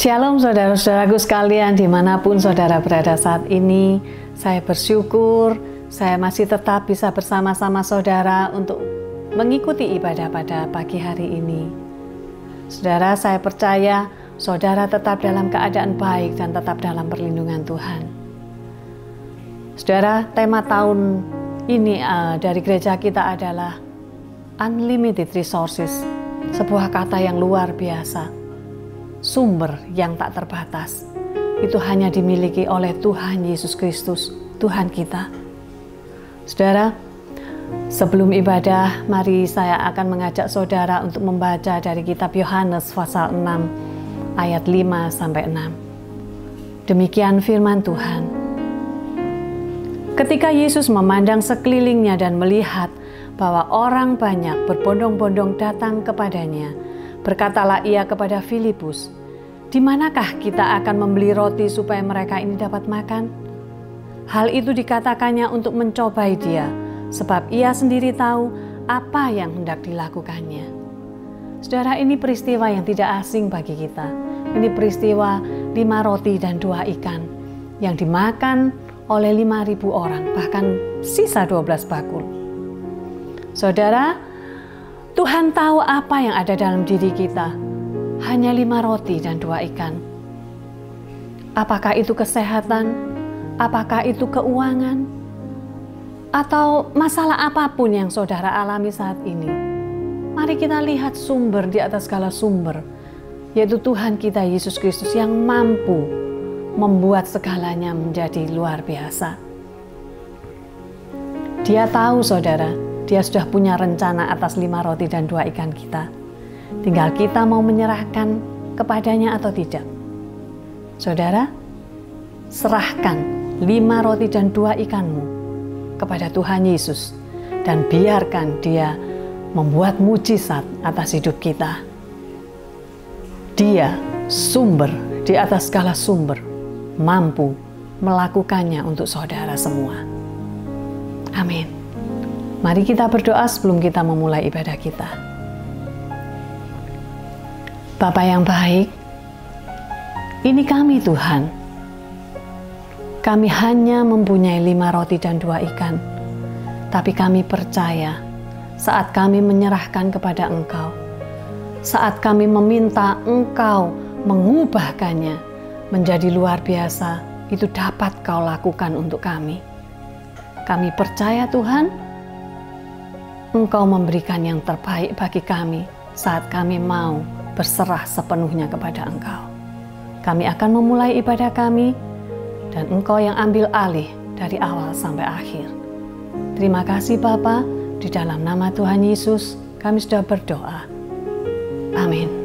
Shalom saudara-saudaraku sekalian, dimanapun saudara berada saat ini. Saya bersyukur saya masih tetap bisa bersama-sama saudara untuk mengikuti ibadah pada pagi hari ini. Saudara, saya percaya saudara tetap dalam keadaan baik dan tetap dalam perlindungan Tuhan. Saudara, tema tahun ini dari gereja kita adalah Unlimited Resources, sebuah kata yang luar biasa. Sumber yang tak terbatas itu hanya dimiliki oleh Tuhan Yesus Kristus, Tuhan kita. Saudara, sebelum ibadah, mari saya akan mengajak saudara untuk membaca dari kitab Yohanes pasal 6 ayat 5-6. Demikian firman Tuhan. Ketika Yesus memandang sekelilingnya dan melihat bahwa orang banyak berbondong-bondong datang kepadanya, berkatalah ia kepada Filipus, "Di manakah kita akan membeli roti supaya mereka ini dapat makan?" Hal itu dikatakannya untuk mencobai dia, sebab ia sendiri tahu apa yang hendak dilakukannya. Saudara, ini peristiwa yang tidak asing bagi kita. Ini peristiwa 5 roti dan 2 ikan yang dimakan oleh 5.000 orang, bahkan sisa 12 bakul. Saudara, Tuhan tahu apa yang ada dalam diri kita. Hanya 5 roti dan 2 ikan. Apakah itu kesehatan? Apakah itu keuangan? Atau masalah apapun yang saudara alami saat ini? Mari kita lihat sumber di atas segala sumber, yaitu Tuhan kita Yesus Kristus yang mampu membuat segalanya menjadi luar biasa. Dia tahu saudara, Dia sudah punya rencana atas 5 roti dan 2 ikan kita. Tinggal kita mau menyerahkan kepadanya atau tidak. Saudara, serahkan 5 roti dan 2 ikanmu kepada Tuhan Yesus dan biarkan Dia membuat mujizat atas hidup kita. Dia sumber di atas segala sumber, mampu melakukannya untuk saudara semua. Amin. Mari kita berdoa sebelum kita memulai ibadah kita. Bapa yang baik, ini kami Tuhan. Kami hanya mempunyai 5 roti dan 2 ikan. Tapi kami percaya saat kami menyerahkan kepada Engkau, saat kami meminta Engkau mengubahkannya menjadi luar biasa, itu dapat Kau lakukan untuk kami. Kami percaya Tuhan, Engkau memberikan yang terbaik bagi kami saat kami mau berserah sepenuhnya kepada Engkau. Kami akan memulai ibadah kami dan Engkau yang ambil alih dari awal sampai akhir. Terima kasih Bapa, di dalam nama Tuhan Yesus kami sudah berdoa. Amin.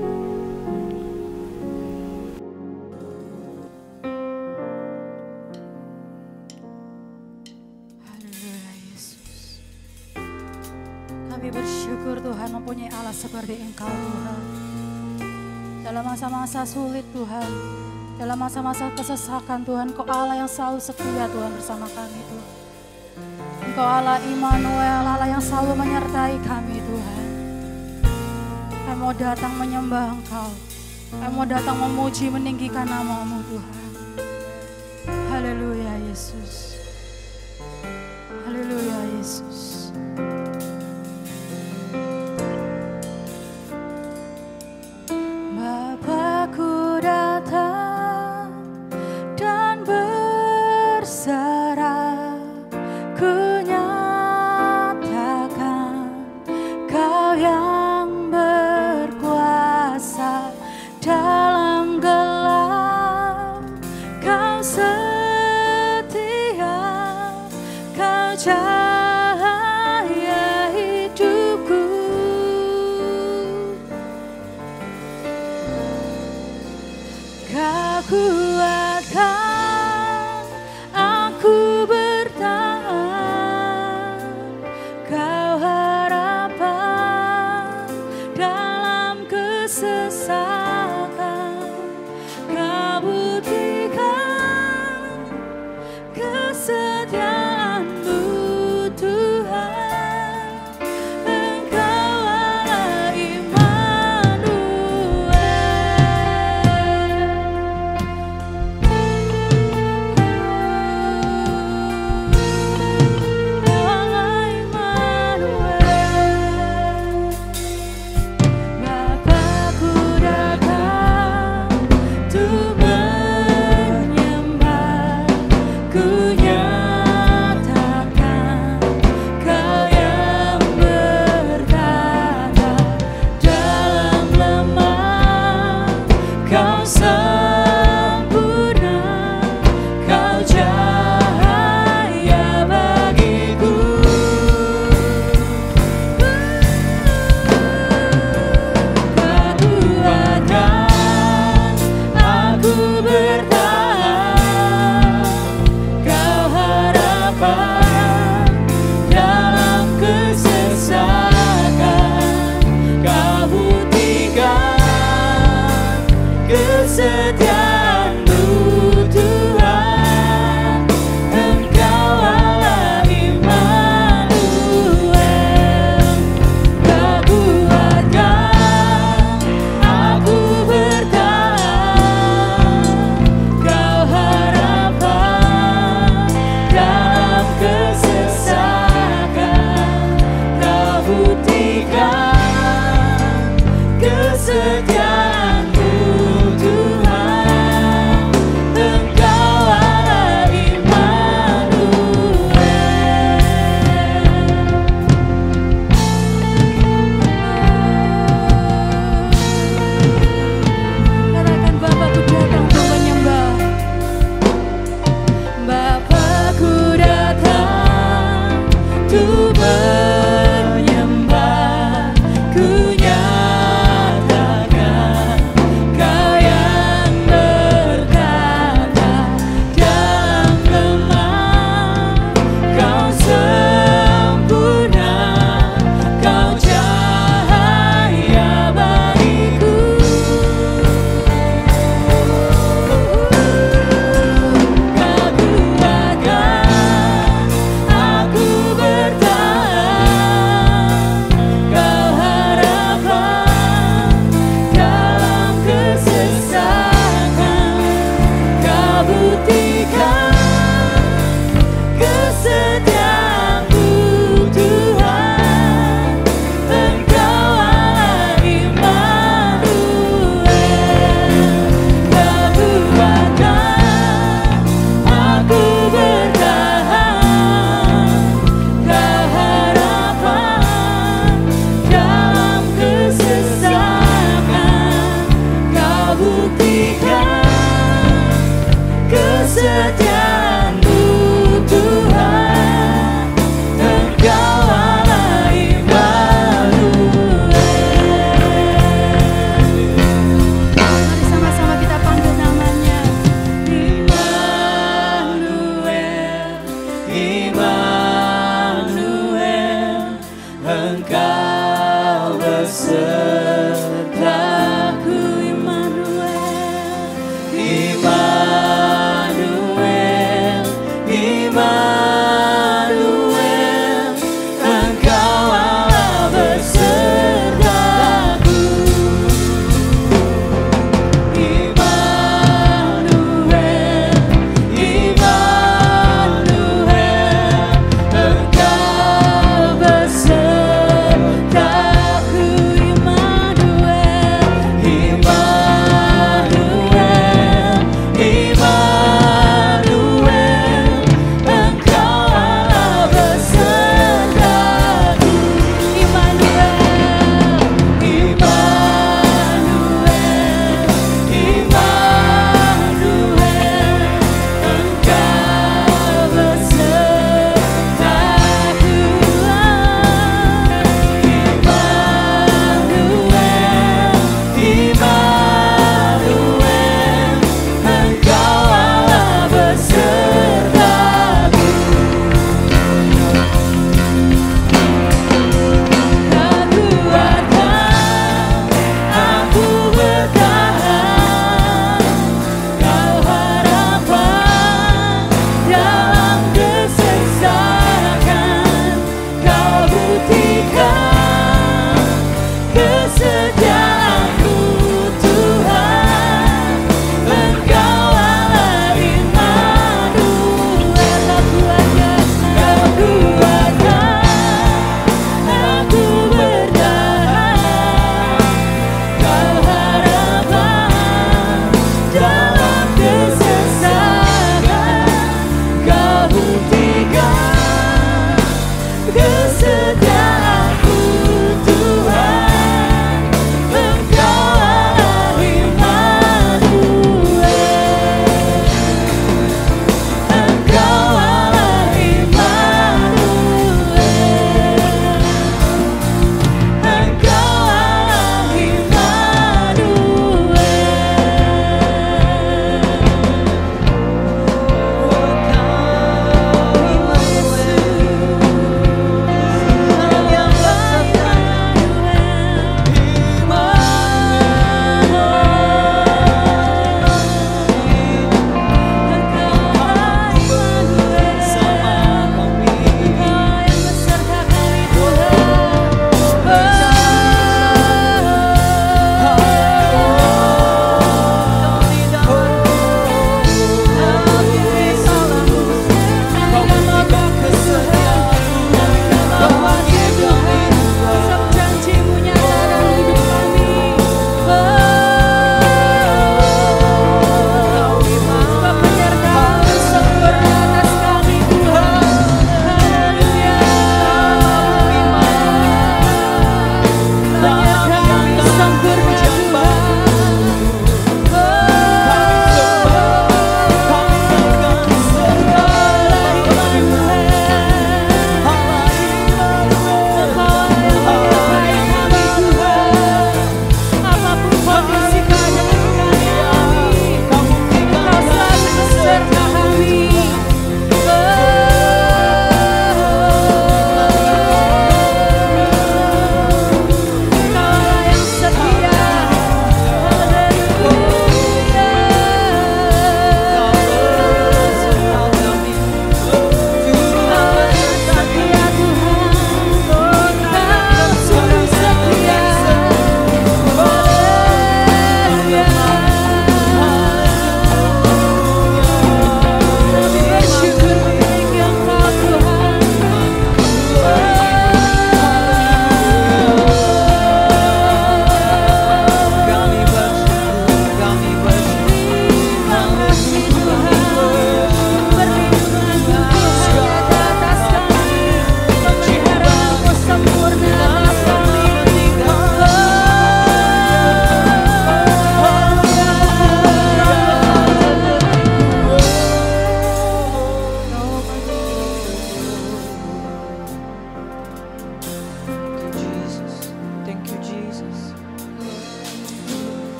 Kami bersyukur Tuhan mempunyai Allah seperti Engkau Tuhan. Dalam masa-masa sulit Tuhan, dalam masa-masa kesesakan Tuhan, Engkau Allah yang selalu setia Tuhan bersama kami Tuhan. Engkau Allah Immanuel, Allah yang selalu menyertai kami Tuhan. Kami mau datang menyembah Engkau, kami mau datang memuji meninggikan nama-Mu Tuhan. Haleluya Yesus, haleluya Yesus. Bapakku datang dan berserah, ku nyatakan Kau yang berkuasa dalam gelap. Kau setia, Kau cahaya hidupku. Kau kuatkan aku bertahan, Kau harapan dalam kesesakan. Kau buktikan kesetiaan-Mu. kesetiaan-Mu Tuhan, Engkau Allah Immanuel. Mari sama-sama kita panggil namanya. Immanuel, Immanuel, Engkau besertaku. Immanuel, Immanuel,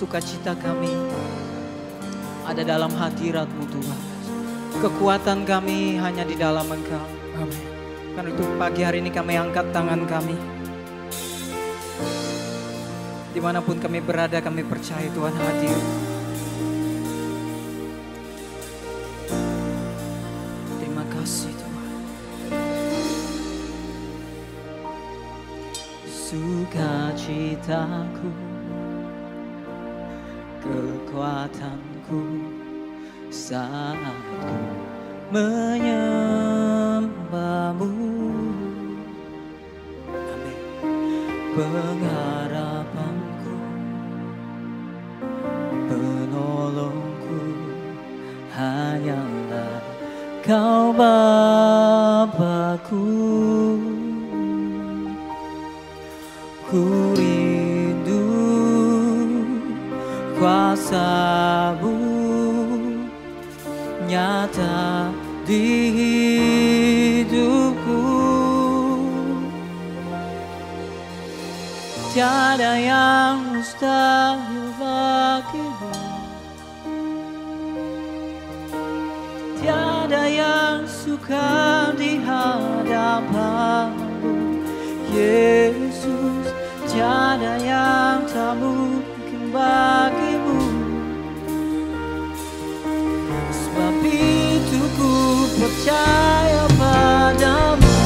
Sukacita kami ada dalam hadirat-Mu Tuhan. Kekuatan kami hanya di dalam Engkau. Amin. Karena itu pagi hari ini kami angkat tangan kami. Dimanapun kami berada, kami percaya Tuhan hadir. Terima kasih Tuhan. Sukacitaku, kekuatanku saat ku menyembah-Mu. Amin. Pengharapanku, penolongku hanyalah Kau Bapa-Ku. Ku rindu kuasa-Mu nyata di hidupku. Tiada yang mustahil bagi-Mu, tiada yang sukar di hadapan-Mu, Yesus. Tiada yang tak mungkin bagi-Mu. Sebab itu ku percaya padamu.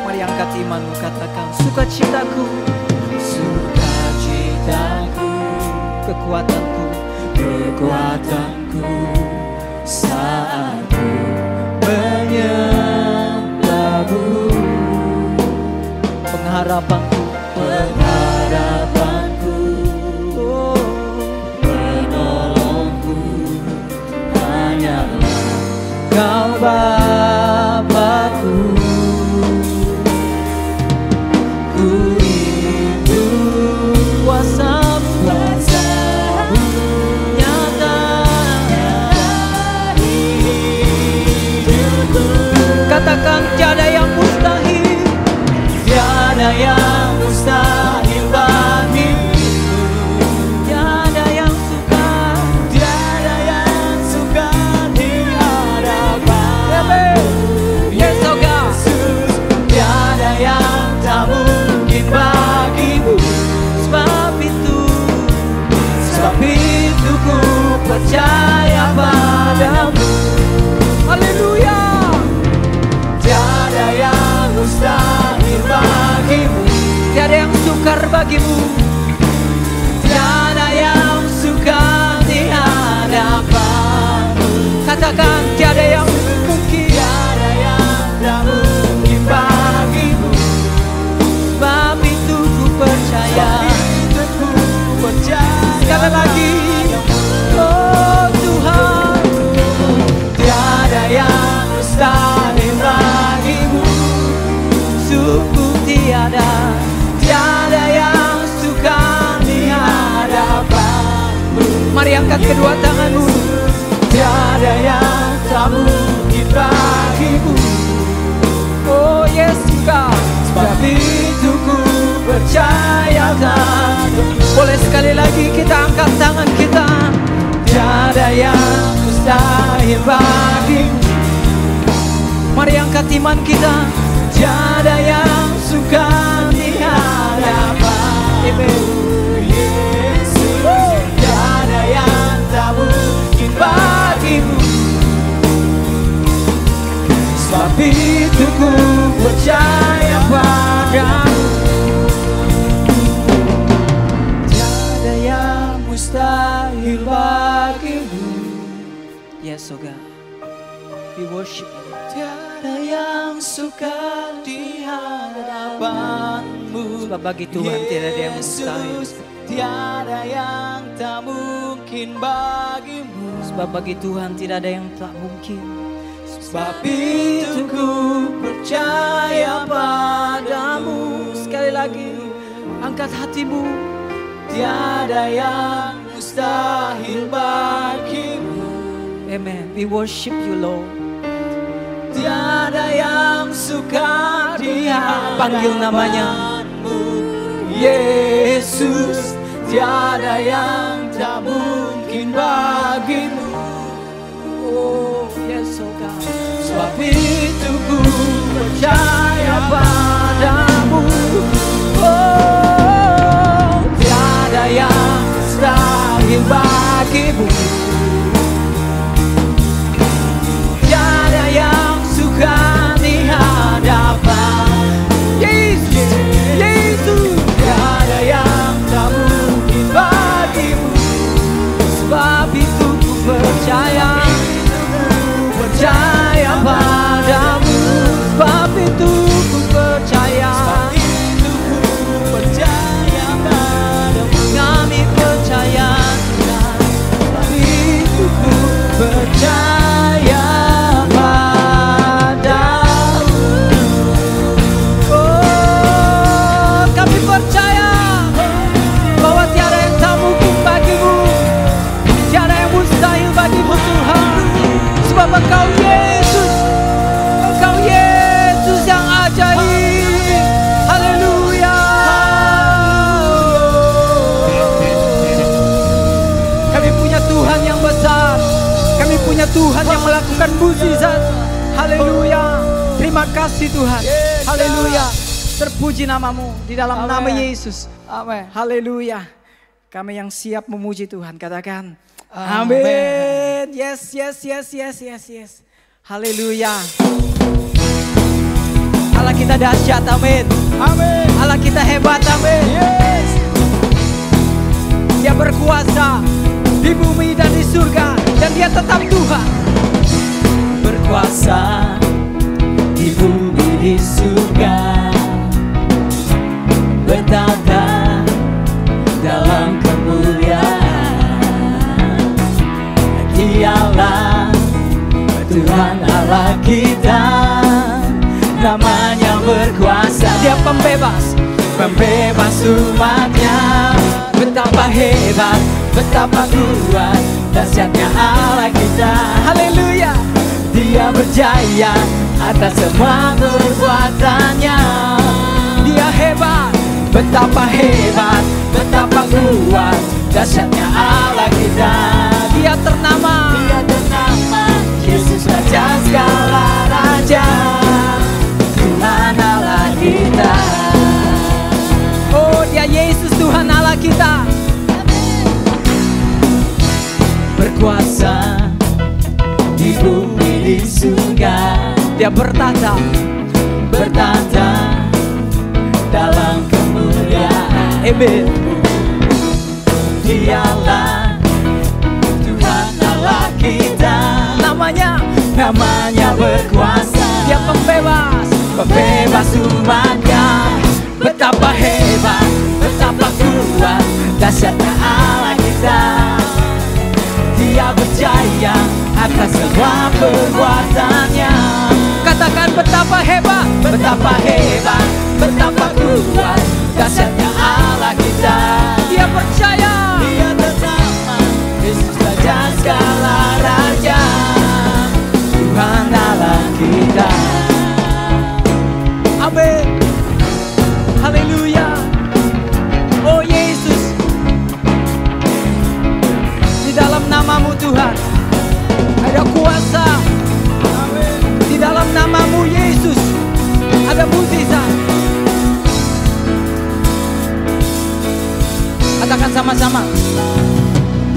Mari angkat imanmu, katakan sukacitaku, sukacitaku, kekuatanku, kekuatanku saat ku menyembah-Mu. Pengharapanku, pengharapanku, oh, penolongku hanyalah Kau Bapa-Ku. Ku rindu kuasa-Mu nyata di hidupku. Katakan tiada yang mustahil, tiada yang mustahil bagi-Mu. Tiada yang sukar, tiada yang sukar di hadapan-Mu. Yes, oh God. Tiada yang tak mungkin bagi-Mu. Sebab itu ku percaya padamu. Haleluya. Tiada yang mustahil bagi-Mu, tiada yang sukar bagi-Mu, tiada yang sukar di hadapan-Mu. Katakan tiada yang mungkin, tiada yang tak mungkin bagi-Mu. Sebab itu ku percaya, sekali lagi, oh Tuhan, tiada yang mustahil bagi-Mu. Sungguh tiada, tiada yang sukar di hadapan-Mu. Mari angkat kedua tanganmu. Tiada yang tak mungkin bagi-Mu. Oh Yesus God. Sebab itu ku percaya kan. Boleh sekali lagi kita angkat tangan kita. Tiada yang mustahil bagi-Mu. Mari angkat iman kita. Tiada yang sukar di hadapan-Mu. Yesus, tiada yang tak mungkin bagi-Mu. Sebab itu ku percaya padamu. Tiada yang mustahil bagi-Mu. Yes, oh God, we worship You. Tiada yang sukar di hadapan-Mu. Sebab bagi Tuhan tidak ada yang mustahil. Tiada yang tak mungkin bagi-Mu. Sebab bagi Tuhan tidak ada yang tak mungkin. Sebab itu ku percaya padamu. Sekali lagi, angkat hatimu. Tiada yang mustahil bagi-Mu. Amen. We worship You, Lord. Tiada yang sukar di hadapan-Mu. Panggil namanya. Yesus, tiada yang tak mungkin bagimu. Oh yes, oh God. Sebab itu ku percaya padamu. Oh, tiada yang mustahil bagimu. Tiada yang sukar di hadapan Yesus, Yesus. Tiada yang tak mungkin bagimu. Sebab itu ku percaya padamu. Sebab itu ku percaya padamu. Kami percaya. Sebab itu ku percaya padamu. Oh, kami percaya bahwa tiada yang tak mungkin bagimu, tiada yang mustahil bagimu Tuhan. Sebab Engkau Yesus, Engkau Yesus yang ajaib. Haleluya. Kami punya Tuhan yang besar. Kami punya Tuhan yang melakukan mukjizat. Haleluya. Terima kasih Tuhan. Haleluya. Terpuji namamu di dalam nama Yesus. Amin. Haleluya. Kami yang siap memuji Tuhan, katakan amin. Yes, yes, yes, yes, yes, yes. Haleluya. Allah kita dahsyat, amin. Amin. Allah kita hebat, amin. Yes. Dia berkuasa di bumi dan di surga, dan dia tetap Tuhan. Berkuasa di bumi di surga, bertata dalam kemuliaan. Dialah Tuhan Allah kita, namanya berkuasa. Dia pembebas, pembebas umatnya. Betapa hebat, betapa kuat, dahsyatnya Allah kita. Haleluya. Dia berjaya atas semua perbuatannya. Dia hebat, betapa hebat, betapa kuat, dahsyatnya Allah kita. Dia ternama Yesus, Raja segala raja, Tuhan Allah kita. Oh, dia Yesus, Tuhan Allah kita. Berkuasa di bumi di surga, dia bertata dalam kemuliaan. Amen. Dialah Tuhan Allah kita, namanya berkuasa. Dia pembebas, pembebas umatnya. Betapa hebat, betapa kuat, dahsyatnya Allah kita. Dia berjaya atas semua perbuatannya. Katakan betapa hebat, betapa hebat, betapa kuat, dahsyatnya Allah kita. Dia percaya, dia bersama Yesus, Raja segala raja, Tuhan Allah kita. Amin. Haleluya. Oh Yesus, di dalam namamu Tuhan ada kuasa. Amin. Di dalam namamu Yesus ada mukjizat. Katakan sama-sama.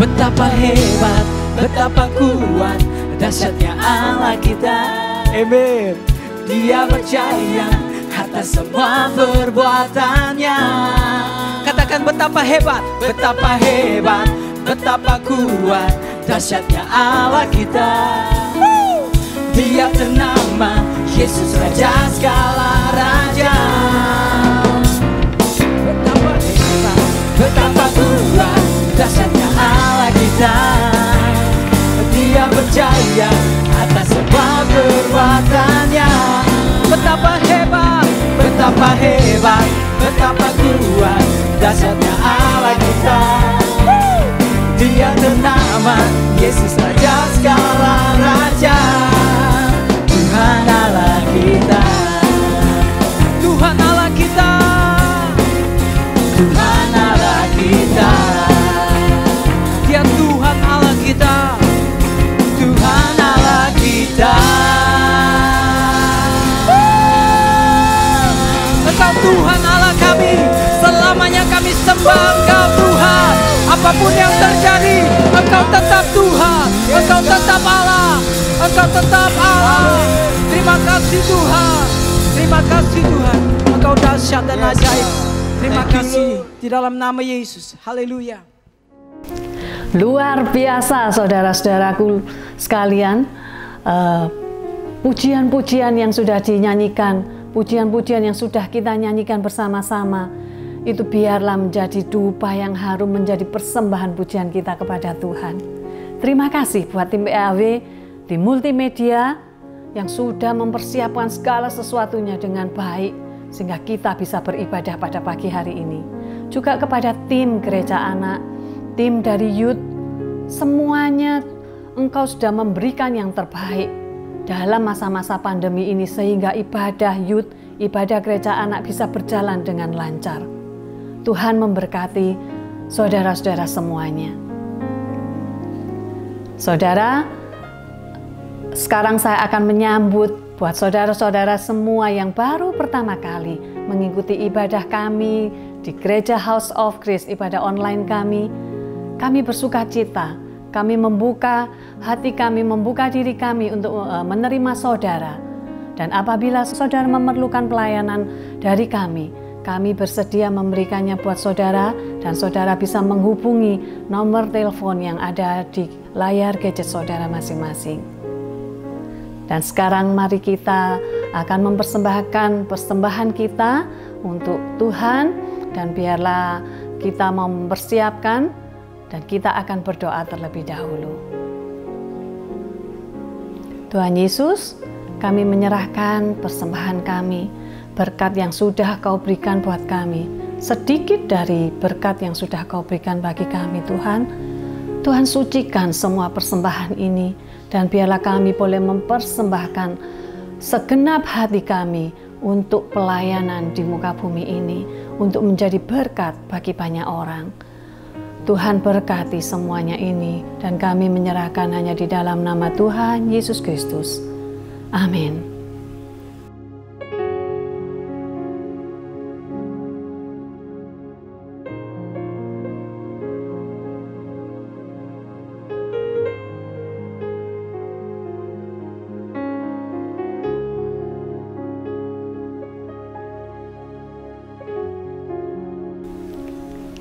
Betapa hebat, betapa kuat, dahsyatnya Allah kita. Amin. Dia percaya atas semua perbuatannya. Katakan betapa hebat, betapa hebat, betapa kuat, dahsyatnya Allah kita. Dia ternama Yesus, Raja segala raja. Betapa hebat, betapa kuat, dahsyatnya Allah kita. Dia percaya atas semua perbuatannya. Betapa hebat, betapa hebat, betapa kuat, dahsyatnya Allah kita. Dia ternama Yesus, Raja segala raja, Tuhan Allah kita. Tuhan Allah kita. apapun yang terjadi, Engkau tetap Tuhan, Engkau tetap Allah, Engkau tetap Allah. Terima kasih Tuhan, terima kasih Tuhan, Engkau dahsyat dan ajaib. Terima kasih di dalam nama Yesus. Haleluya. Luar biasa saudara-saudaraku sekalian, pujian-pujian yang sudah dinyanyikan, pujian-pujian yang sudah kita nyanyikan bersama-sama, itu biarlah menjadi dupa yang harum, menjadi persembahan pujian kita kepada Tuhan. Terima kasih buat tim PAW di multimedia yang sudah mempersiapkan segala sesuatunya dengan baik, sehingga kita bisa beribadah pada pagi hari ini. Juga kepada tim gereja anak, tim dari youth, semuanya Engkau sudah memberikan yang terbaik dalam masa-masa pandemi ini, sehingga ibadah youth, ibadah gereja anak bisa berjalan dengan lancar. Tuhan memberkati saudara-saudara semuanya. Saudara, sekarang saya akan menyambut buat saudara-saudara semua yang baru pertama kali mengikuti ibadah kami di Gereja House of Grace, ibadah online kami. Kami bersuka cita, kami membuka hati kami, membuka diri kami untuk menerima saudara. Dan apabila saudara memerlukan pelayanan dari kami bersedia memberikannya buat saudara, dan saudara bisa menghubungi nomor telepon yang ada di layar gadget saudara masing-masing. Dan sekarang mari kita akan mempersembahkan persembahan kita untuk Tuhan, dan biarlah kita mempersiapkan dan kita akan berdoa terlebih dahulu. Tuhan Yesus, kami menyerahkan persembahan kami, berkat yang sudah Kau berikan buat kami, sedikit dari berkat yang sudah Kau berikan bagi kami Tuhan. Tuhan sucikan semua persembahan ini, dan biarlah kami boleh mempersembahkan segenap hati kami untuk pelayanan di muka bumi ini, untuk menjadi berkat bagi banyak orang. Tuhan berkati semuanya ini, dan kami menyerahkan hanya di dalam nama Tuhan Yesus Kristus. Amin.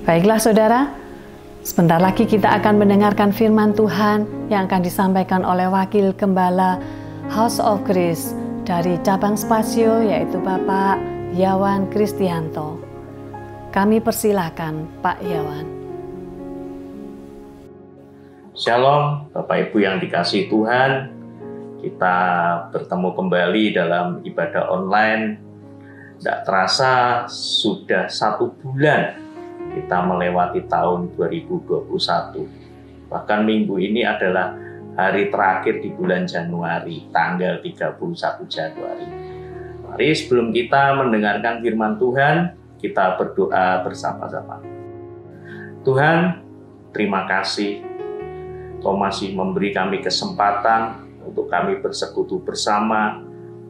Baiklah saudara, sebentar lagi kita akan mendengarkan firman Tuhan yang akan disampaikan oleh Wakil Gembala House of Grace dari cabang Spasio, yaitu Bapak Yawan Kristianto. Kami persilakan Pak Yawan. Shalom Bapak Ibu yang dikasihi Tuhan, kita bertemu kembali dalam ibadah online. Tidak terasa sudah 1 bulan kita melewati tahun 2021. Bahkan minggu ini adalah hari terakhir di bulan Januari, tanggal 31 Januari. Mari sebelum kita mendengarkan firman Tuhan, kita berdoa bersama-sama. Tuhan, terima kasih Kau masih memberi kami kesempatan untuk kami bersekutu bersama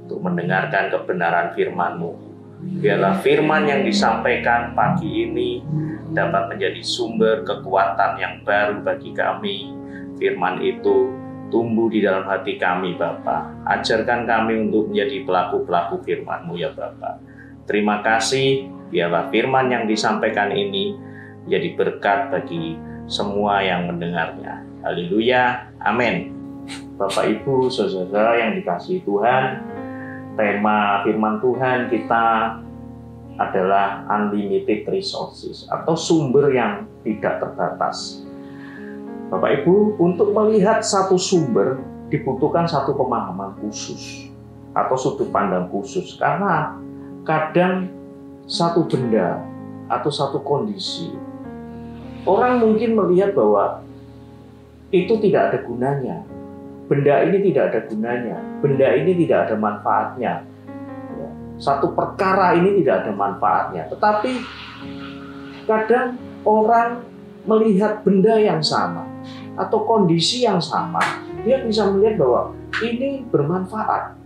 untuk mendengarkan kebenaran firman-Mu. Biarlah firman yang disampaikan pagi ini dapat menjadi sumber kekuatan yang baru bagi kami. Firman itu tumbuh di dalam hati kami, Bapa. Ajarkan kami untuk menjadi pelaku-pelaku firman-Mu, ya Bapa. Terima kasih, biarlah firman yang disampaikan ini menjadi berkat bagi semua yang mendengarnya. Haleluya, amin. Bapak, Ibu, saudara yang dikasihi Tuhan, tema firman Tuhan kita adalah unlimited resources atau sumber yang tidak terbatas. Bapak Ibu, untuk melihat satu sumber dibutuhkan satu pemahaman khusus atau sudut pandang khusus, karena kadang satu benda atau satu kondisi orang mungkin melihat bahwa itu tidak ada gunanya, benda ini tidak ada gunanya, benda ini tidak ada manfaatnya, satu perkara ini tidak ada manfaatnya. Tetapi kadang orang melihat benda yang sama atau kondisi yang sama, dia bisa melihat bahwa ini bermanfaat,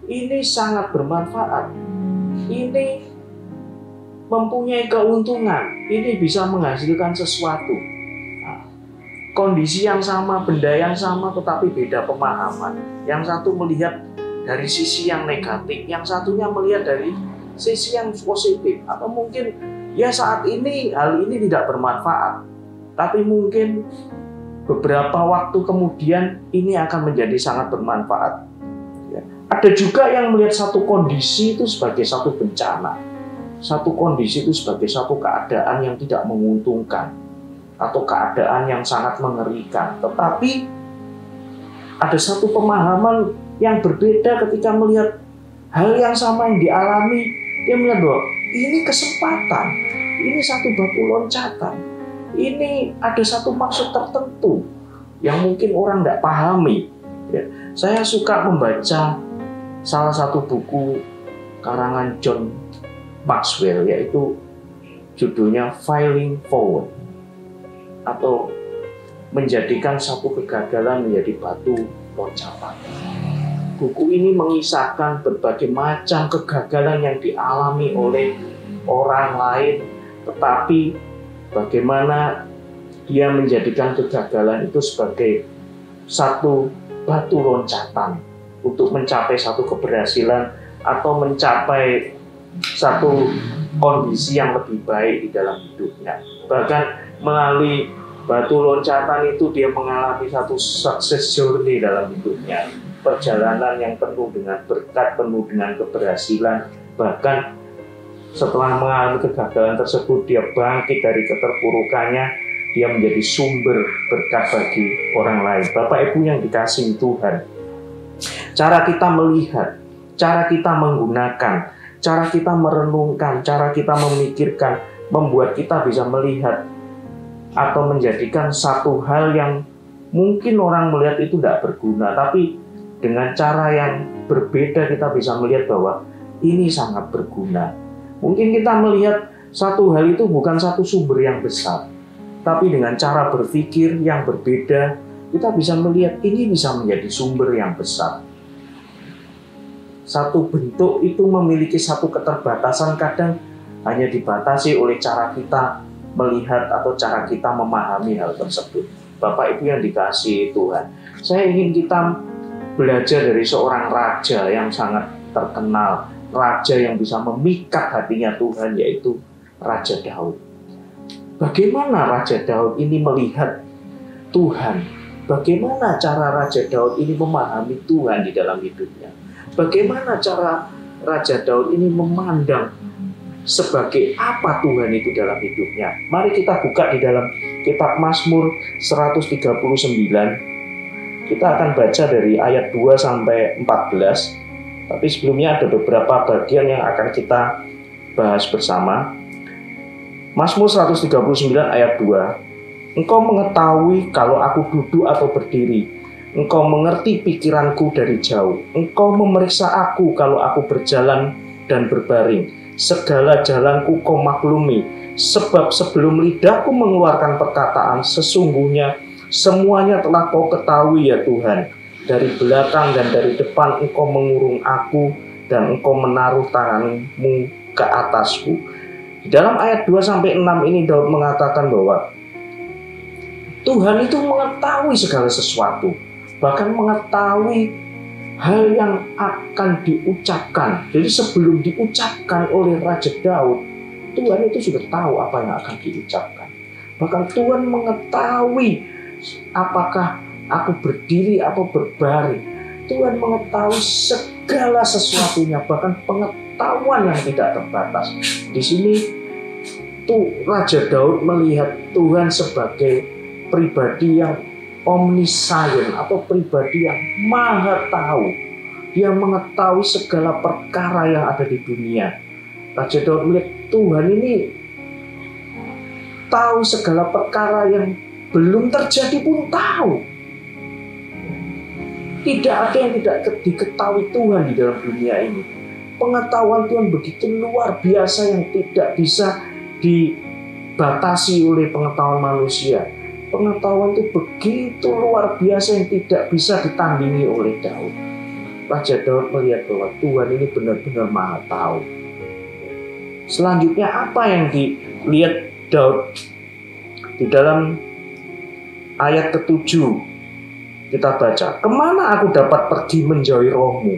ini sangat bermanfaat, ini mempunyai keuntungan, ini bisa menghasilkan sesuatu. kondisi yang sama, benda yang sama, tetapi beda pemahaman. Yang satu melihat dari sisi yang negatif, yang satunya melihat dari sisi yang positif. Atau mungkin ya saat ini hal ini tidak bermanfaat, tapi mungkin beberapa waktu kemudian ini akan menjadi sangat bermanfaat. Ya. Ada juga yang melihat satu kondisi itu sebagai satu bencana, satu kondisi itu sebagai satu keadaan yang tidak menguntungkan, atau keadaan yang sangat mengerikan. Tetapi ada satu pemahaman yang berbeda ketika melihat hal yang sama yang dialami. Dia melihat bahwa ini kesempatan, ini satu batu loncatan, ini ada satu maksud tertentu yang mungkin orang tidak pahami. Ya. Saya suka membaca salah satu buku karangan John Maxwell, yaitu judulnya Failing Forward, atau menjadikan satu kegagalan menjadi batu loncatan. Buku ini mengisahkan berbagai macam kegagalan yang dialami oleh orang lain, tetapi bagaimana dia menjadikan kegagalan itu sebagai satu batu loncatan untuk mencapai satu keberhasilan atau mencapai satu kondisi yang lebih baik di dalam hidupnya. Bahkan melalui batu loncatan itu dia mengalami satu success journey dalam hidupnya. Perjalanan yang penuh dengan berkat, penuh dengan keberhasilan. Bahkan setelah mengalami kegagalan tersebut, dia bangkit dari keterpurukannya, dia menjadi sumber berkat bagi orang lain. Bapak Ibu yang dikasihi Tuhan, cara kita melihat, cara kita menggunakan, cara kita merenungkan, cara kita memikirkan, membuat kita bisa melihat atau menjadikan satu hal yang mungkin orang melihat itu tidak berguna, tapi dengan cara yang berbeda kita bisa melihat bahwa ini sangat berguna. Mungkin kita melihat satu hal itu bukan satu sumber yang besar, tapi dengan cara berpikir yang berbeda, kita bisa melihat ini bisa menjadi sumber yang besar. Satu bentuk itu memiliki satu keterbatasan, kadang hanya dibatasi oleh cara kita melihat atau cara kita memahami hal tersebut. Bapak Ibu yang dikasihi Tuhan, saya ingin kita belajar dari seorang raja yang sangat terkenal, raja yang bisa memikat hatinya Tuhan, yaitu Raja Daud. Bagaimana Raja Daud ini melihat Tuhan? Bagaimana cara Raja Daud ini memahami Tuhan di dalam hidupnya? Bagaimana cara Raja Daud ini memandang sebagai apa Tuhan itu dalam hidupnya? Mari kita buka di dalam kitab Mazmur 139. Kita akan baca dari ayat 2 sampai 14. Tapi sebelumnya ada beberapa bagian yang akan kita bahas bersama. Mazmur 139 ayat 2. Engkau mengetahui kalau aku duduk atau berdiri. Engkau mengerti pikiranku dari jauh. Engkau memeriksa aku kalau aku berjalan dan berbaring. Segala jalanku kau maklumi. Sebab sebelum lidahku mengeluarkan perkataan, sesungguhnya semuanya telah kau ketahui ya Tuhan. Dari belakang dan dari depan engkau mengurung aku, dan engkau menaruh tanganmu ke atasku. Di dalam ayat 2-6 ini Daud mengatakan bahwa Tuhan itu mengetahui segala sesuatu, bahkan mengetahui hal yang akan diucapkan. Jadi sebelum diucapkan oleh Raja Daud, Tuhan itu sudah tahu apa yang akan diucapkan. Bahkan Tuhan mengetahui apakah aku berdiri atau berbaring. Tuhan mengetahui segala sesuatunya, bahkan pengetahuan yang tidak terbatas. Di sini Raja Daud melihat Tuhan sebagai pribadi yang omniscient atau pribadi yang maha tahu. Dia mengetahui segala perkara yang ada di dunia. Raja Daud melihat Tuhan ini tahu segala perkara yang belum terjadi pun tahu. Tidak ada yang tidak diketahui Tuhan di dalam dunia ini. Pengetahuan Tuhan begitu luar biasa yang tidak bisa dibatasi oleh pengetahuan manusia. Pengetahuan itu begitu luar biasa yang tidak bisa ditandingi oleh Daud. Raja Daud melihat bahwa Tuhan ini benar-benar maha tahu. Selanjutnya apa yang dilihat Daud di dalam ayat ke-7 kita baca, kemana aku dapat pergi menjauhi rohmu?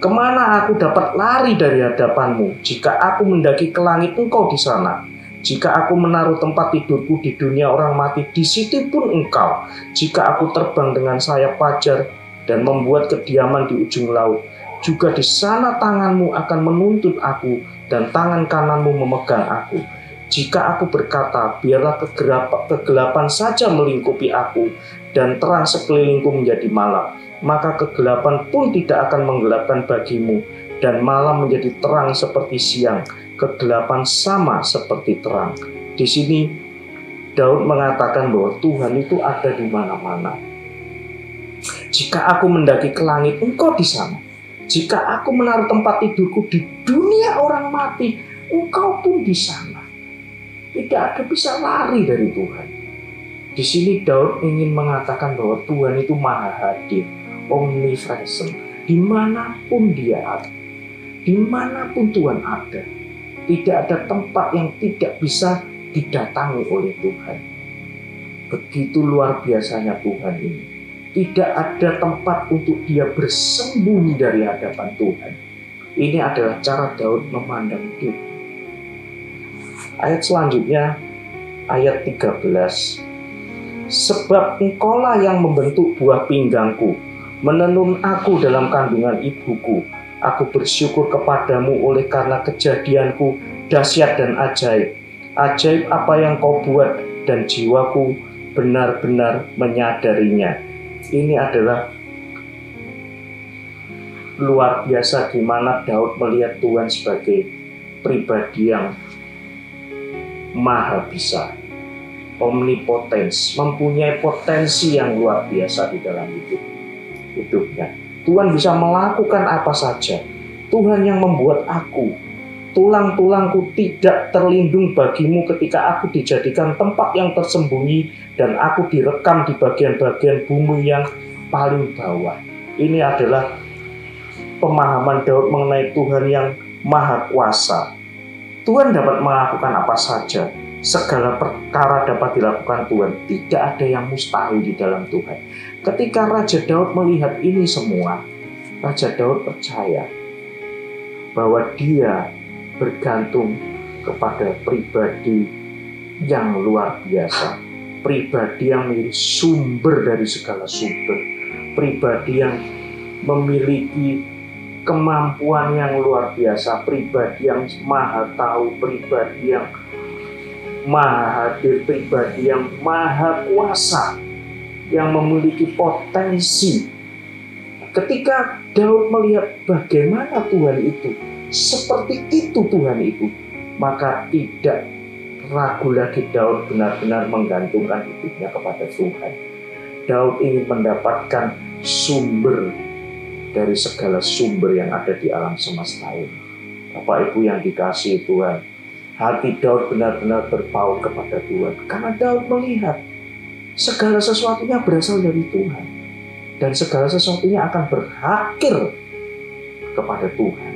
Kemana aku dapat lari dari hadapanmu? Jika aku mendaki ke langit, engkau di sana. Jika aku menaruh tempat tidurku di dunia orang mati, di situ pun engkau. Jika aku terbang dengan sayap fajar dan membuat kediaman di ujung laut, juga di sana tanganmu akan menuntun aku dan tangan kananmu memegang aku. Jika aku berkata, biarlah kegelapan saja melingkupi aku dan terang sekelilingku menjadi malam, maka kegelapan pun tidak akan menggelapkan bagimu, dan malam menjadi terang seperti siang, kegelapan sama seperti terang. Di sini Daud mengatakan bahwa Tuhan itu ada di mana-mana. Jika aku mendaki ke langit, engkau di sana. Jika aku menaruh tempat tidurku di dunia orang mati, engkau pun di sana. Tidak ada bisa lari dari Tuhan. Di sini Daud ingin mengatakan bahwa Tuhan itu maha hadir, omnipresent, dimanapun dia ada, dimanapun Tuhan ada. Tidak ada tempat yang tidak bisa didatangi oleh Tuhan. Begitu luar biasanya Tuhan ini. Tidak ada tempat untuk dia bersembunyi dari hadapan Tuhan. Ini adalah cara Daud memandang Tuhan. Ayat selanjutnya, ayat 13. Sebab engkaulah yang membentuk buah pinggangku, menenun aku dalam kandungan ibuku. Aku bersyukur kepadamu oleh karena kejadianku dahsyat dan ajaib. Ajaib apa yang kau buat, dan jiwaku benar-benar menyadarinya. Ini adalah luar biasa di mana Daud melihat Tuhan sebagai pribadi yang maha bisa, omnipotens, mempunyai potensi yang luar biasa di dalam hidupnya. Tuhan bisa melakukan apa saja. Tuhan yang membuat aku, tulang-tulangku tidak terlindung bagimu ketika aku dijadikan tempat yang tersembunyi dan aku direkam di bagian-bagian bumi yang paling bawah. Ini adalah pemahaman Daud mengenai Tuhan yang maha kuasa. Tuhan dapat melakukan apa saja. Segala perkara dapat dilakukan Tuhan. Tidak ada yang mustahil di dalam Tuhan. Ketika Raja Daud melihat ini semua, Raja Daud percaya bahwa dia bergantung kepada pribadi yang luar biasa, pribadi yang menjadi sumber dari segala sumber, pribadi yang memiliki kemampuan yang luar biasa, pribadi yang maha tahu, pribadi yang maha hadir, pribadi yang maha kuasa, yang memiliki potensi. Ketika Daud melihat bagaimana Tuhan itu, seperti itu Tuhan itu, maka tidak ragu lagi Daud benar-benar menggantungkan hidupnya kepada Tuhan. Daud ingin mendapatkan sumber dari segala sumber yang ada di alam semesta ini. Bapak Ibu yang dikasihi Tuhan, hati Daud benar-benar berpaut kepada Tuhan, karena Daud melihat segala sesuatunya berasal dari Tuhan, dan segala sesuatunya akan berakhir kepada Tuhan.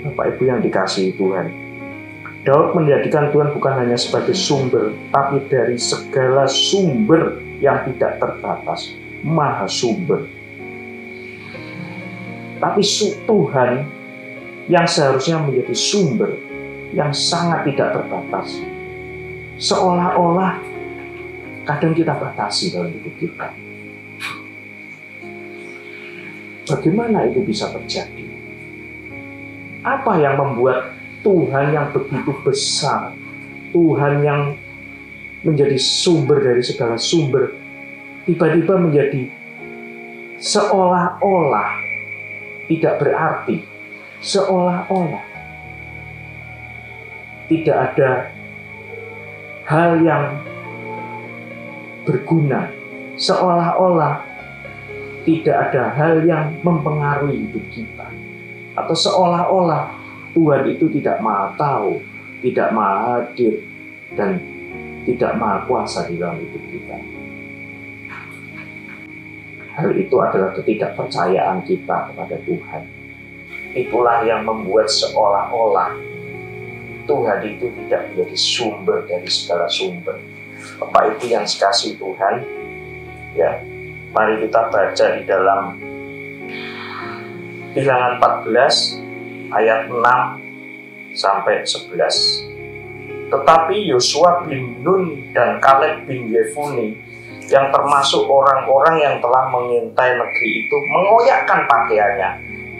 Bapak Ibu yang dikasihi Tuhan, Daud menjadikan Tuhan bukan hanya sebagai sumber, tapi dari segala sumber yang tidak terbatas, maha sumber. Tapi Tuhan yang seharusnya menjadi sumber yang sangat tidak terbatas, seolah-olah kadang kita batasi dalam hidup kita. Bagaimana itu bisa terjadi? Apa yang membuat Tuhan yang begitu besar, Tuhan yang menjadi sumber dari segala sumber, tiba-tiba menjadi seolah-olah tidak berarti, seolah-olah tidak ada hal yang berguna, seolah-olah tidak ada hal yang mempengaruhi hidup kita, atau seolah-olah Tuhan itu tidak maha tahu, tidak maha hadir, dan tidak maha kuasa di dalam hidup kita. Hal itu adalah ketidakpercayaan kita kepada Tuhan. Itulah yang membuat seolah-olah Tuhan itu tidak menjadi sumber dari segala sumber. Bapak Ibu yang dikasihi Tuhan, ya, mari kita baca di dalam Bilangan 14 ayat 6 sampai 11. Tetapi Yosua bin Nun dan Kaleb bin Yefune yang termasuk orang-orang yang telah mengintai negeri itu mengoyakkan pakaiannya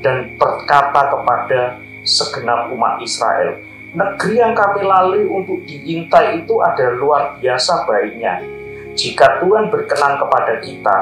dan berkata kepada segenap umat Israel, negeri yang kami lalui untuk diintai itu adalah luar biasa baiknya. Jika Tuhan berkenan kepada kita,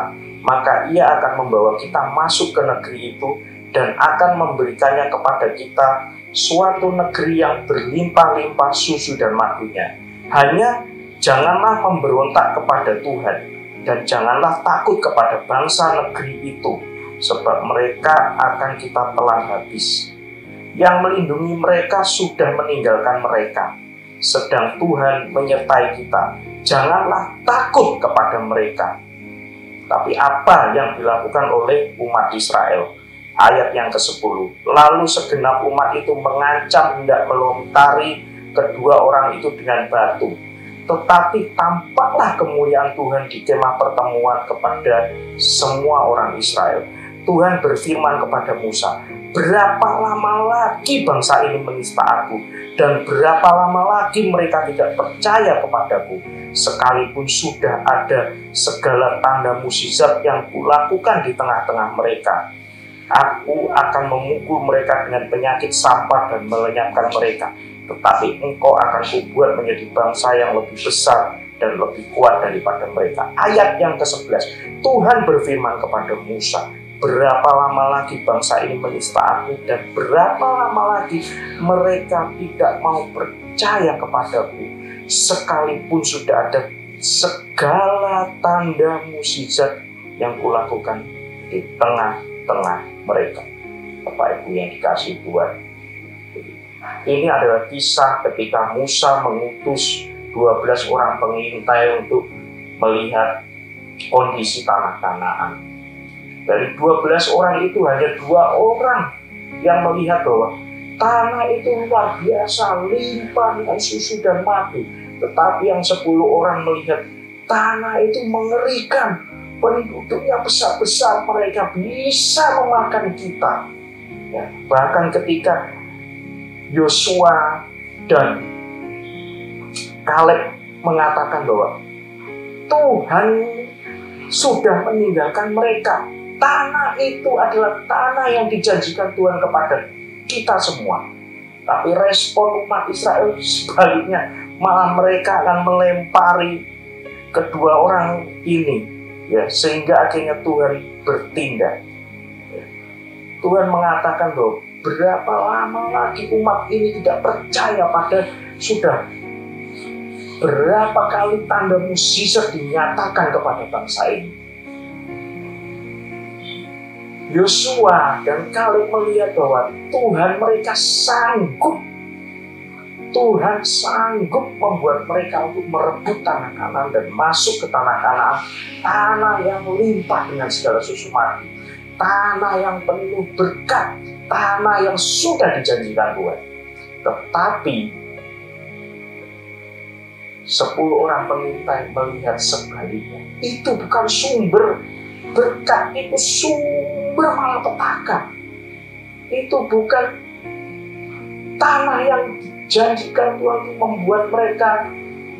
maka Ia akan membawa kita masuk ke negeri itu dan akan memberikannya kepada kita suatu negeri yang berlimpah-limpah susu dan madunya. Hanya janganlah memberontak kepada Tuhan dan janganlah takut kepada bangsa negeri itu, sebab mereka akan kita telan habis. Yang melindungi mereka sudah meninggalkan mereka, sedang Tuhan menyertai kita. Janganlah takut kepada mereka. Tapi apa yang dilakukan oleh umat Israel? Ayat yang ke-10. Lalu segenap umat itu mengancam hendak melontari kedua orang itu dengan batu. Tetapi tampaklah kemuliaan Tuhan di kemah pertemuan kepada semua orang Israel. Tuhan berfirman kepada Musa, berapa lama lagi bangsa ini menista aku, dan berapa lama lagi mereka tidak percaya kepadaku, sekalipun sudah ada segala tanda mukjizat yang kulakukan di tengah-tengah mereka. Aku akan memukul mereka dengan penyakit sampar dan melenyapkan mereka. Tetapi engkau akan kubuat menjadi bangsa yang lebih besar dan lebih kuat daripada mereka. Ayat yang ke-11. Tuhan berfirman kepada Musa, berapa lama lagi bangsa ini menista aku, dan berapa lama lagi mereka tidak mau percaya kepadaku, sekalipun sudah ada segala tanda mukjizat yang kulakukan di tengah-tengah mereka. Bapak Ibu yang dikasihi Tuhan, ini adalah kisah ketika Musa mengutus 12 orang pengintai untuk melihat kondisi tanah Kanaan. Dari 12 orang itu hanya 2 orang yang melihat bahwa tanah itu luar biasa, limpah dengan susu dan madu. Tetapi yang 10 orang melihat tanah itu mengerikan, penduduknya besar-besar, mereka bisa memakan kita. Ya, bahkan ketika Yosua dan Kaleb mengatakan bahwa Tuhan sudah meninggalkan mereka, tanah itu adalah tanah yang dijanjikan Tuhan kepada kita semua. Tapi respon umat Israel sebaliknya, malah mereka akan melempari kedua orang ini, ya, sehingga akhirnya Tuhan bertindak. Ya. Tuhan mengatakan bahwa berapa lama lagi umat ini tidak percaya, pada sudah berapa kali tanda mukjizat dinyatakan kepada bangsa ini. Yosua dan Kaleb melihat bahwa Tuhan mereka sanggup. Tuhan sanggup membuat mereka untuk merebut tanah Kanaan dan masuk ke tanah Kanaan, tanah yang limpah dengan segala susu madu, tanah yang penuh berkat, tanah yang sudah dijanjikan Tuhan. Tetapi 10 orang pengintai melihat sebaliknya. Itu bukan sumber berkat, itu sumber malapetaka. Itu bukan tanah yang dijanjikan Tuhan untuk membuat mereka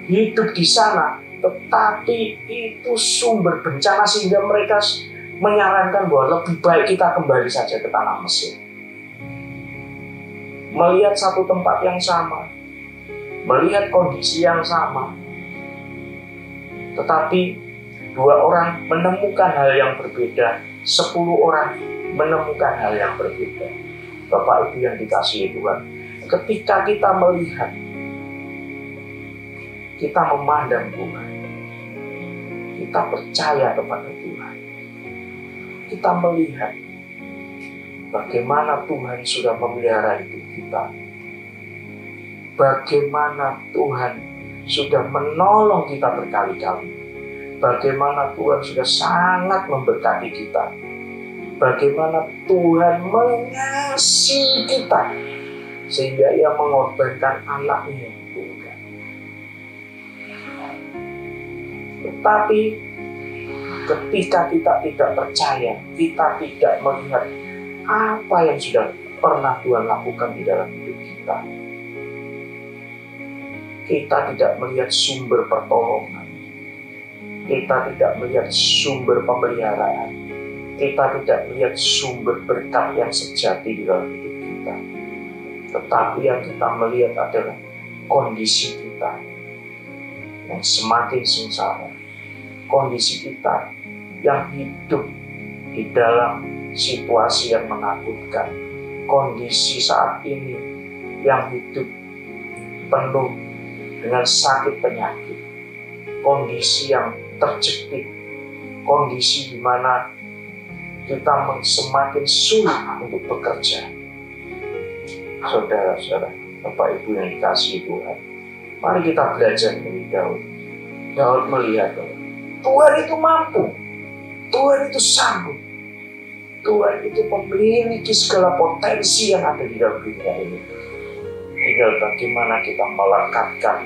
hidup di sana, tetapi itu sumber bencana, sehingga mereka menyarankan bahwa lebih baik kita kembali saja ke tanah Mesir. Melihat satu tempat yang sama, melihat kondisi yang sama, tetapi 2 orang menemukan hal yang berbeda, 10 orang menemukan hal yang berbeda. Bapak Ibu yang dikasihi Tuhan, ketika kita melihat, kita memandang Tuhan, kita percaya kepada Tuhan, kita melihat bagaimana Tuhan sudah memelihara hidup kita, bagaimana Tuhan sudah menolong kita berkali-kali, bagaimana Tuhan sudah sangat memberkati kita, bagaimana Tuhan mengasihi kita sehingga Ia mengorbankan anaknya yang tunggal. Tetapi ketika kita tidak percaya, kita tidak melihat apa yang sudah pernah Tuhan lakukan di dalam hidup kita. Kita tidak melihat sumber pertolongan. Kita tidak melihat sumber pemeliharaan. Kita tidak melihat sumber berkat yang sejati di dalam hidup kita. Tetapi yang kita melihat adalah kondisi kita yang semakin sengsara. Kondisi kita yang hidup di dalam situasi yang menakutkan. Kondisi saat ini yang hidup penuh dengan sakit penyakit. Kondisi yang terjepit. Kondisi di mana kita semakin sulit untuk bekerja. Saudara-saudara, Bapak Ibu yang dikasihi Tuhan, mari kita belajar dari Daud. Daud melihat bahwa Tuhan itu mampu, Tuhan itu sanggup, Tuhan itu memiliki segala potensi yang ada di dalam dunia ini. Tinggal bagaimana kita melekatkan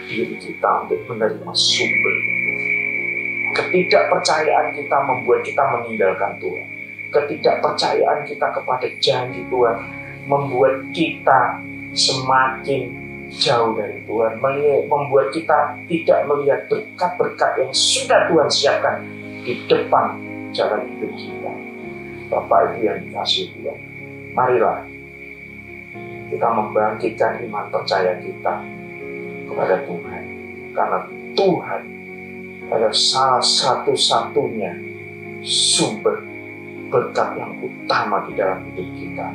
diri kita untuk menerima sumber itu. Ketidakpercayaan kita membuat kita meninggalkan Tuhan. Ketidakpercayaan kita kepada janji Tuhan membuat kita semakin jauh dari Tuhan, membuat kita tidak melihat berkat-berkat yang sudah Tuhan siapkan di depan jalan hidup kita. Bapak Ibu yang dikasihi Tuhan, marilah kita membangkitkan iman percaya kita kepada Tuhan, karena Tuhan adalah salah satu-satunya sumber berkat yang utama di dalam hidup kita.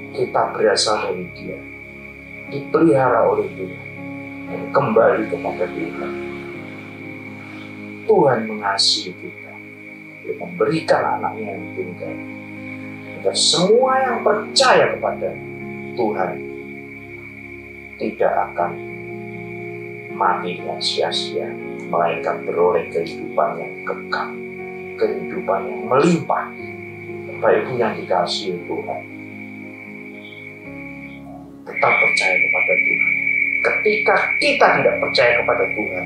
Kita berasal dari Dia, dipelihara oleh Tuhan, dan kembali kepada Tuhan. Tuhan mengasihi kita, Dia memberikan anaknya yang tunggal, agar semua yang percaya kepada Tuhan tidak akan mati dengan sia-sia, melainkan beroleh kehidupan yang kekal, kehidupan yang melimpah. Bapak Ibu yang dikasihi Tuhan, tetap percaya kepada Tuhan. Ketika kita tidak percaya kepada Tuhan,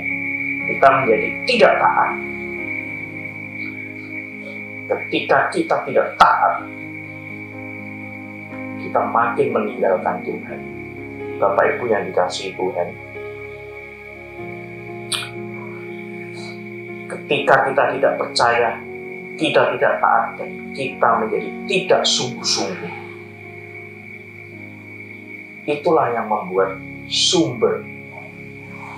kita menjadi tidak taat. Ketika kita tidak taat, kita makin meninggalkan Tuhan. Bapak Ibu yang dikasihi Tuhan, ketika kita tidak percaya, kita tidak taat, dan kita menjadi tidak sungguh-sungguh, itulah yang membuat sumber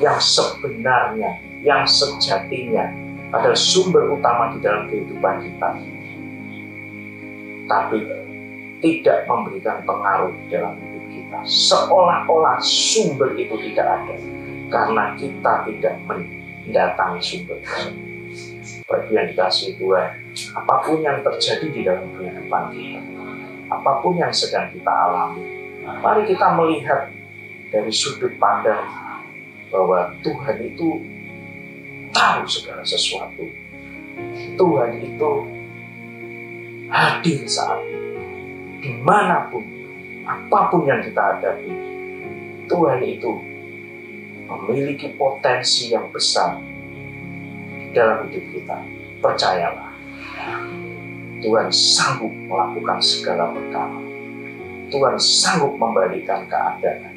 yang sebenarnya, yang sejatinya adalah sumber utama di dalam kehidupan kita, tapi tidak memberikan pengaruh di dalam hidup kita. Seolah-olah sumber itu tidak ada, karena kita tidak mendatangi sumber tersebut. Bagi yang dikasihi Tuhan, apapun yang terjadi di dalam kehidupan kita, apapun yang sedang kita alami, mari kita melihat dari sudut pandang bahwa Tuhan itu tahu segala sesuatu. Tuhan itu hadir saat ini, dimanapun, apapun yang kita hadapi. Tuhan itu memiliki potensi yang besar di dalam hidup kita. Percayalah, Tuhan sanggup melakukan segala perkara. Tuhan sanggup membalikan keadaan.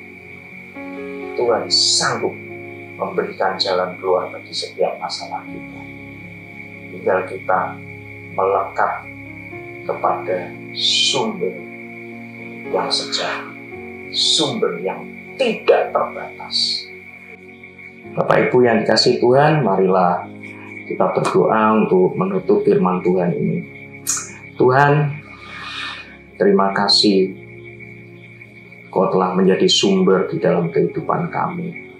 Tuhan sanggup memberikan jalan keluar bagi setiap masalah kita. Tinggal kita melekat kepada sumber yang sejati, sumber yang tidak terbatas. Bapak Ibu yang dikasihi Tuhan, marilah kita berdoa untuk menutup firman Tuhan ini. Tuhan, terima kasih Kau telah menjadi sumber di dalam kehidupan kami.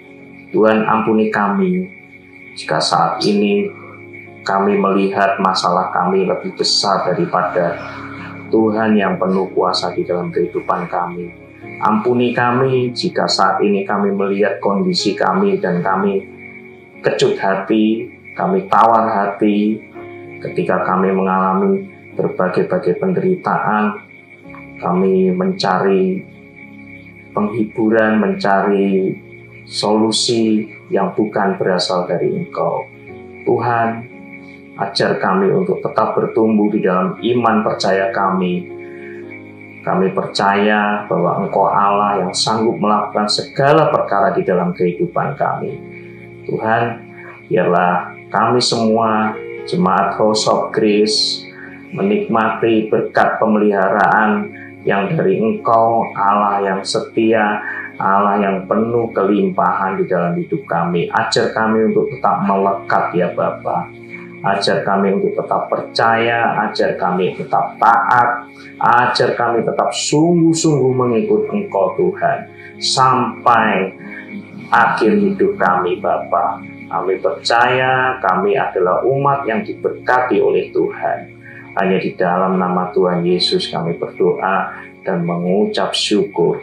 Tuhan, ampuni kami jika saat ini kami melihat masalah kami lebih besar daripada Tuhan yang penuh kuasa di dalam kehidupan kami. Ampuni kami jika saat ini kami melihat kondisi kami dan kami kecut hati, kami tawar hati ketika kami mengalami berbagai-bagai penderitaan. Kami mencari penghiburan, mencari solusi yang bukan berasal dari Engkau. Tuhan, ajar kami untuk tetap bertumbuh di dalam iman percaya kami. Kami percaya bahwa Engkau Allah yang sanggup melakukan segala perkara di dalam kehidupan kami. Tuhan, biarlah kami semua, Jemaat House of Grace, menikmati berkat pemeliharaan yang dari Engkau, Allah yang setia, Allah yang penuh kelimpahan di dalam hidup kami. Ajar kami untuk tetap melekat ya Bapa. Ajar kami untuk tetap percaya, ajar kami tetap taat, ajar kami tetap sungguh-sungguh mengikut Engkau Tuhan sampai akhir hidup kami Bapa. Kami percaya kami adalah umat yang diberkati oleh Tuhan. Hanya di dalam nama Tuhan Yesus kami berdoa dan mengucap syukur.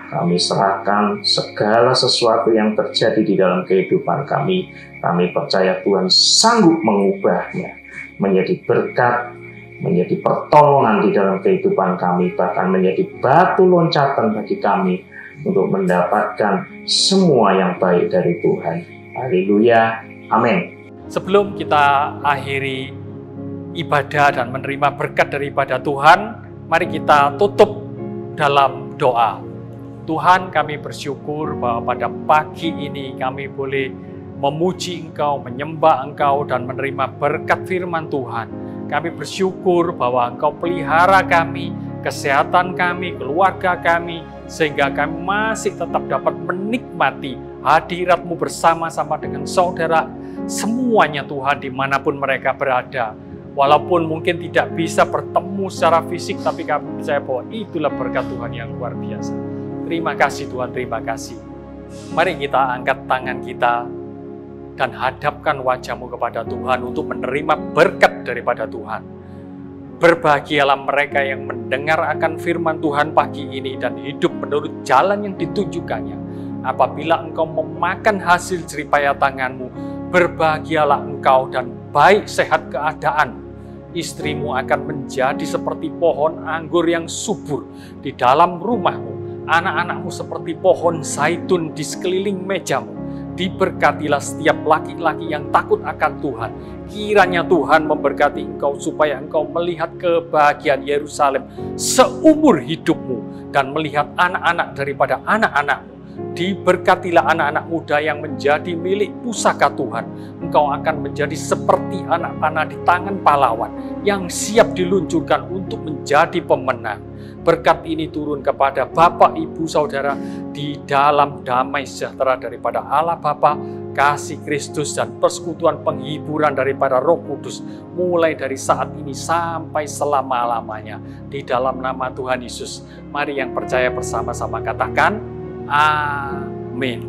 Kami serahkan segala sesuatu yang terjadi di dalam kehidupan kami. Kami percaya Tuhan sanggup mengubahnya menjadi berkat, menjadi pertolongan di dalam kehidupan kami, bahkan menjadi batu loncatan bagi kami untuk mendapatkan semua yang baik dari Tuhan. Haleluya. Amin. Sebelum kita akhiri ibadah dan menerima berkat daripada Tuhan, mari kita tutup dalam doa. Tuhan, kami bersyukur bahwa pada pagi ini kami boleh memuji Engkau, menyembah Engkau, dan menerima berkat firman Tuhan. Kami bersyukur bahwa Engkau pelihara kami, kesehatan kami, keluarga kami, sehingga kami masih tetap dapat menikmati hadirat-Mu bersama-sama dengan saudara semuanya Tuhan dimanapun mereka berada. Walaupun mungkin tidak bisa bertemu secara fisik, tapi kami percaya bahwa itulah berkat Tuhan yang luar biasa. Terima kasih Tuhan, terima kasih. Mari kita angkat tangan kita dan hadapkan wajah-Mu kepada Tuhan untuk menerima berkat daripada Tuhan. Berbahagialah mereka yang mendengar akan firman Tuhan pagi ini dan hidup menurut jalan yang ditunjukkannya. Apabila engkau memakan hasil jeripaya tangan-Mu, berbahagialah engkau dan baik sehat keadaan. Istrimu akan menjadi seperti pohon anggur yang subur di dalam rumahmu. Anak-anakmu seperti pohon zaitun di sekeliling mejamu. Diberkatilah setiap laki-laki yang takut akan Tuhan. Kiranya Tuhan memberkati engkau supaya engkau melihat kebahagiaan Yerusalem seumur hidupmu dan melihat anak-anak daripada anak-anakmu. Diberkatilah anak-anak muda yang menjadi milik pusaka Tuhan. Engkau akan menjadi seperti anak panah di tangan pahlawan yang siap diluncurkan untuk menjadi pemenang. Berkat ini turun kepada Bapak, Ibu, Saudara di dalam damai sejahtera daripada Allah Bapa, kasih Kristus dan persekutuan penghiburan daripada Roh Kudus mulai dari saat ini sampai selama-lamanya. Di dalam nama Tuhan Yesus, mari yang percaya bersama-sama katakan amin.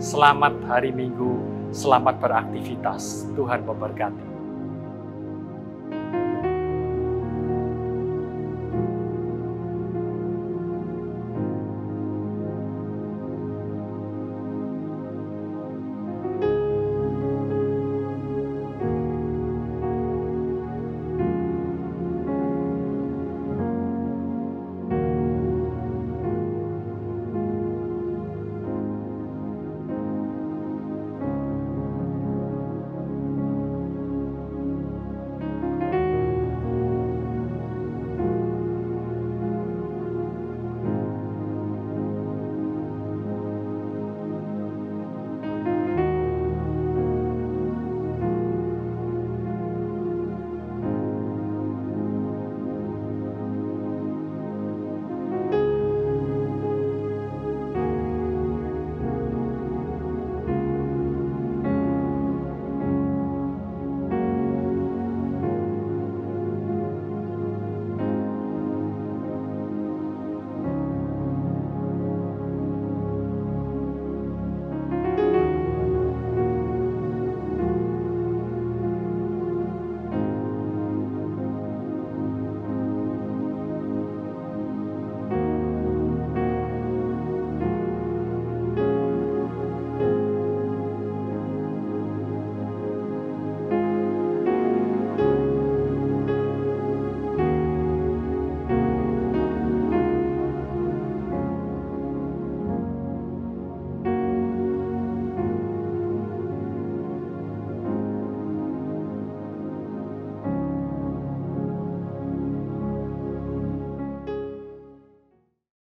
Selamat hari Minggu, selamat beraktivitas. Tuhan memberkati.